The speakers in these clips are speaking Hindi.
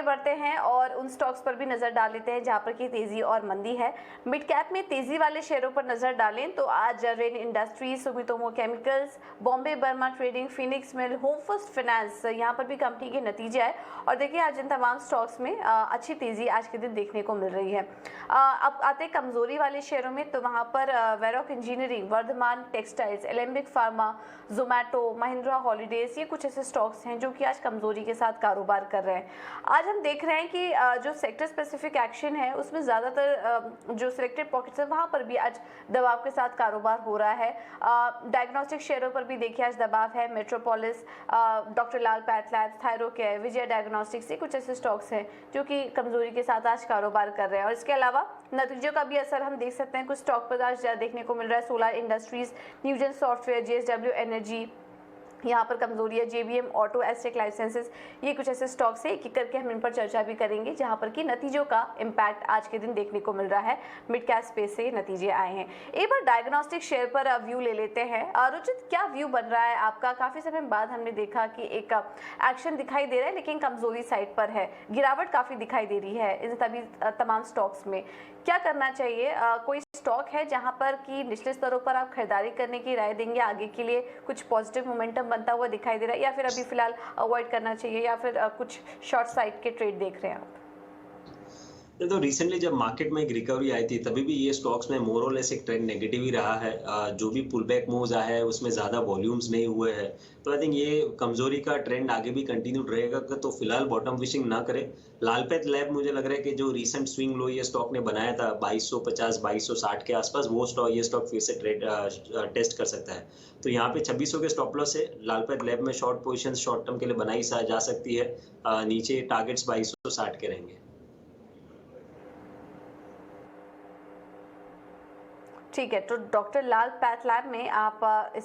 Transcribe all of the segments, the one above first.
आगे बढ़ते हैं और उन स्टॉक्स पर भी नजर डाल लेते हैं जहां पर की तेजी और मंदी है। मिड कैप में तेजी वाले शेयरों पर नजर डालें तो आज Rain Industries, Sumitomo Chemicals, Bombay Burma Trading, Phoenix Mill, Home First Finance, यहाँ पर भी कंपनी के नतीजे आए और देखिए आज इन तमाम स्टॉक्स में अच्छी तेजी आज के दिन देखने को मिल रही है। अब आते कमजोरी वाले शेयरों में तो वहाँ पर Varroc Engineering, Vardhman Textiles, Alembic Pharma, Zomato, Mahindra Holidays, ये कुछ ऐसे स्टॉक्स हैं जो कि आज कमजोरी के साथ कारोबार कर रहे हैं। आज हम देख रहे हैं कि जो सेक्टर स्पेसिफिक एक्शन है उसमें ज़्यादातर जो सिलेक्टेड पॉकेट्स है वहाँ पर भी आज दबाव के साथ कारोबार हो रहा है। डायग्नोस्टिक शेयरों पर भी देखिए आज दबाव है। मेट्रोपोलिस, डॉक्टर लाल पैथलैब्स, थायरोकेयर, विजय डायग्नोस्टिक्स, ये कुछ ऐसे स्टॉक्स हैं जो कि कमजोरी के साथ आज कारोबार कर रहे हैं। और इसके अलावा नतीजों का भी असर हम देख सकते हैं, कुछ स्टॉक पर आज देखने को मिल रहा है। Solar Industries, Newgen Software, JSW Energy, यहाँ पर कमजोरी है। JBM Auto, Astec Life Sciences, ये कुछ ऐसे स्टॉक्स हैं, एक एक करके हम इन पर चर्चा भी करेंगे जहाँ पर कि नतीजों का इम्पैक्ट आज के दिन देखने को मिल रहा है। मिड कैप स्पेस से नतीजे आए हैं। एक बार डायग्नोस्टिक शेयर पर व्यू ले लेते हैं। रुचित, क्या व्यू बन रहा है आपका? काफी समय बाद हमने देखा कि एक एक्शन दिखाई दे रहा है लेकिन कमजोरी साइड पर है, गिरावट काफी दिखाई दे रही है इन सभी तमाम स्टॉक्स में। क्या करना चाहिए? कोई स्टॉक है जहां पर कि निचले स्तरों पर आप खरीदारी करने की राय देंगे? आगे के लिए कुछ पॉजिटिव मोमेंटम बनता हुआ दिखाई दे रहा है या फिर अभी फिलहाल अवॉइड करना चाहिए या फिर कुछ शॉर्ट साइड के ट्रेड देख रहे हैं आप? तो रिसेंटली जब मार्केट में एक रिकवरी आई थी तभी भी ये स्टॉक्स में मोर और लेस एक ट्रेंड नेगेटिव ही रहा है। जो भी पुल बैक मूव्स आया है उसमें ज़्यादा वॉल्यूम्स नहीं हुए हैं, तो आई थिंक ये कमजोरी का ट्रेंड आगे भी कंटिन्यू रहेगा। तो फिलहाल बॉटम फिशिंग ना करें। लालपेथ लैब, मुझे लग रहा है कि जो रिसेंट स्विंग लो ये स्टॉक ने बनाया था 2250 2260 के आसपास, वो ये स्टॉक फिर से टेस्ट कर सकता है। तो यहाँ पे 2600 के स्टॉप लॉस है। लालपेथ लैब में शॉर्ट पोजिशन शॉर्ट टर्म के लिए बनाई जा सकती है। नीचे टारगेट्स 2260 के रहेंगे। ठीक है, तो डॉक्टर लाल पैथ लैब में आप इस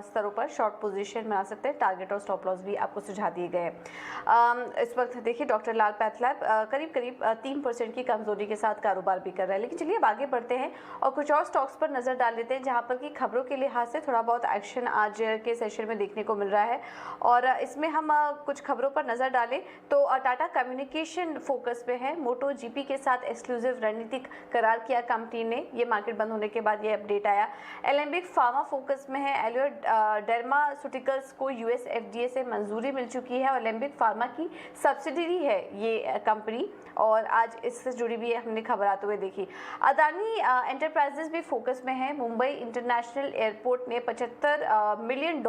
स्तरों पर शॉर्ट पोजीशन बना सकते हैं। टारगेट और स्टॉप लॉस भी आपको सुझा दिए गए हैं। इस वक्त देखिए डॉक्टर लाल पैथ लैब करीब करीब 3% की कमजोरी के साथ कारोबार भी कर रहा है। लेकिन चलिए अब आगे बढ़ते हैं और कुछ और स्टॉक्स पर नजर डाल लेते हैं जहां पर कि खबरों के लिहाज से थोड़ा बहुत एक्शन आज के सेशन में देखने को मिल रहा है। और इसमें हम कुछ खबरों पर नजर डालें तो टाटा कम्युनिकेशन फोकस पे है। मोटो GP के साथ एक्सक्लूसिव रणनीतिक करार किया कंपनी ने, ये मार्केट बंद होने के बाद ये अपडेट आया। एलेम्बिक फार्मा फोकस में है। एलियोड डर्मास्यूटिकल्स को US FDA से मंजूरी मिल चुकी है और एलेम्बिक फार्मा की सब्सिडरी है ये कंपनी, और आज इससे जुड़ी भी हमने खबर आते हुए देखी। अदानी एंटरप्राइजेस भी फोकस में है। मुंबई इंटरनेशनल एयरपोर्ट ने $75 मिलियन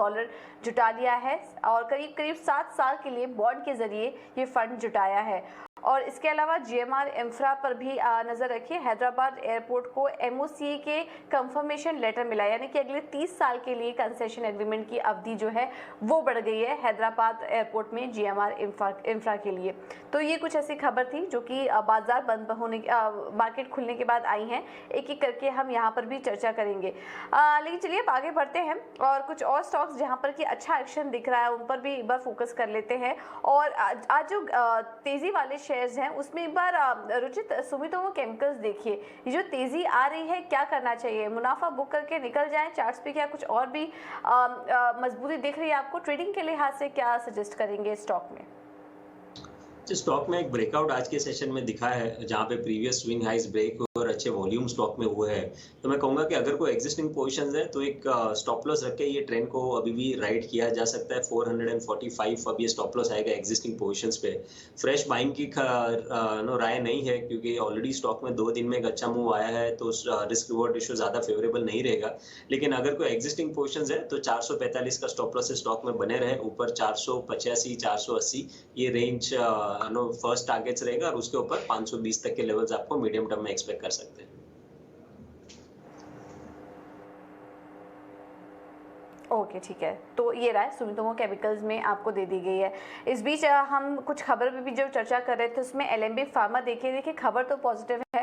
जुटा लिया है और करीब करीब 7 साल के लिए बॉन्ड के जरिए ये फंड जुटाया है। और इसके अलावा GMR इंफ्रा पर भी नजर रखिए। हैदराबाद एयरपोर्ट को MOCA के कंफर्मेशन लेटर मिला, यानी कि अगले 30 साल के लिए कंसेशन एग्रीमेंट की अवधि जो है वो बढ़ गई है हैदराबाद एयरपोर्ट में GMR इंफ्रा के लिए। तो ये कुछ ऐसी खबर थी जो कि बाजार बंद होने मार्केट खुलने के बाद आई हैं। एक एक करके हम यहाँ पर भी चर्चा करेंगे। लेकिन चलिए अब आगे बढ़ते हैं और कुछ और स्टॉक्स जहाँ पर कि अच्छा एक्शन दिख रहा है उन पर भी एक बार फोकस कर लेते हैं। और आज जो तेजी वाले शेयर्स हैं उसमें एक बार रुचित सुमितोमो केमिकल्स देखिए, ये जो तेजी आ रही है क्या करना चाहिए? मुनाफा बुक करके निकल जाएं चार्ट्स पे, क्या कुछ और भी मजबूती दिख रही है आपको? ट्रेडिंग के लिहाज से क्या सजेस्ट करेंगे स्टॉक में? स्टॉक में एक ब्रेकआउट आज के सेशन में दिखा है जहां पे प्रीवियस स्विंग हाइज ब्रेक और अच्छे वॉल्यूम स्टॉक में हुए हैं। तो मैं कहूंगा कि अगर कोई एग्जिस्टिंग पोजीशंस है तो एक स्टॉप लॉस रख के ये ट्रेंड को अभी भी राइड किया जा सकता है। 445 अब ये स्टॉप लॉस आएगा एग्जिस्टिंग पोजीशंस पे। फ्रेश बाइंग की राय नहीं है क्योंकि ऑलरेडी स्टॉक में 2 दिन में एक अच्छा मूव आया है, तो रिस्क रिवॉर्ड रेशियो ज्यादा फेवरेबल नहीं रहेगा। लेकिन अगर कोई एग्जिस्टिंग पोजीशंस है तो 445 का स्टॉप लॉस स्टॉक में बने रहे। ऊपर 485 480 ये रेंज फर्स्ट टारगेट्स रहेगा और उसके ऊपर 520 तक के लेवल्स आपको मीडियम टर्म में एक्सपेक्ट कर सकते हैं। ओके, ठीक है, तो ये राय सुमितोमो केमिकल्स में आपको दे दी गई है। इस बीच हम कुछ खबर पे भी जो चर्चा कर रहे थे उसमें एलेम्बिक फार्मा देखिए खबर तो पॉजिटिव है।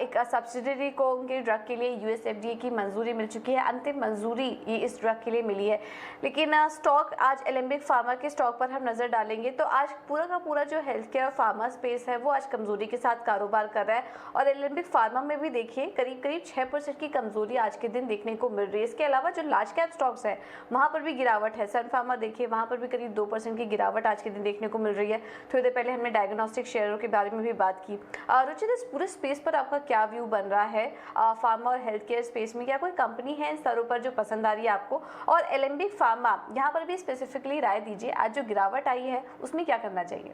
एक सब्सिडरी को उनके ड्रग के लिए US FDA की मंजूरी मिल चुकी है। अंतिम मंजूरी ये इस ड्रग के लिए मिली है। लेकिन स्टॉक आज एलेम्बिक फार्मा के स्टॉक पर हम नजर डालेंगे तो आज पूरा का पूरा जो हेल्थ केयर और फार्मा स्पेस है वो आज कमजोरी के साथ कारोबार कर रहा है। और एलेम्बिक फार्मा में भी देखिए करीब करीब 6% की कमजोरी आज के दिन देखने को मिल रही है। इसके अलावा जो लार्ज कैप स्टॉक्स है वहाँ पर भी गिरावट है। सन फार्मा देखिए, वहाँ पर भी करीब 2% की गिरावट आज के दिन देखने को मिल रही है। थोड़ी देर पहले हमने डायग्नोस्टिक शेयरों के बारे में भी बात की। रुचित, इस पूरे स्पेस पर आपका क्या व्यू बन रहा है? फार्मा और हेल्थ केयर स्पेस में क्या कोई कंपनी है इन स्तरों पर जो पसंद आ रही है आपको? और एलेम्बिक फार्मा, यहाँ पर भी स्पेसिफिकली राय दीजिए, आज जो गिरावट आई है उसमें क्या करना चाहिए?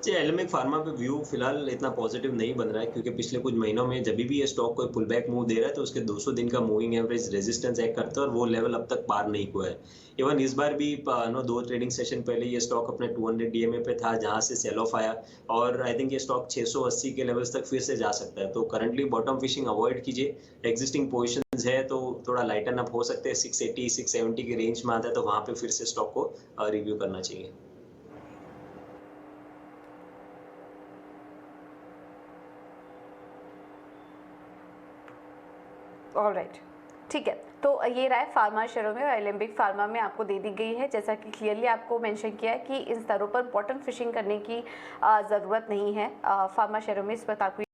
जी, एलेम्बिक फार्मा पे व्यू फिलहाल इतना पॉजिटिव नहीं बन रहा है, क्योंकि पिछले कुछ महीनों में जब भी ये स्टॉक कोई पुल बैक मूव दे रहा है तो उसके 200 दिन का मूविंग एवरेज रेजिस्टेंस एक्ट करता है और वो लेवल अब तक पार नहीं हुआ है। इवन इस बार भी 2 ट्रेडिंग सेशन पहले ये स्टॉक अपने 200 डीएमए पे था, जहां से सेल ऑफ आया और आई थिंक ये स्टॉक 680 के लेवल्स तक फिर से जा सकता है। तो करंटली बॉटम फिशिंग अवॉइड कीजिए। एग्जिस्टिंग पोजिशंस है तो थोड़ा लाइटन अप हो सकते हैं, 680 670 के रेंज में आता है तो वहां पे फिर से स्टॉक को रिव्यू करना चाहिए। ऑलराइट, ठीक है। तो ये राय फार्मा शेयरों में और एलेम्बिक फार्मा में आपको दे दी गई है। जैसा कि क्लियरली आपको मेंशन किया है कि इन स्तरों पर बॉटम फिशिंग करने की ज़रूरत नहीं है। फार्मा शेयरों में इस वक्त आपको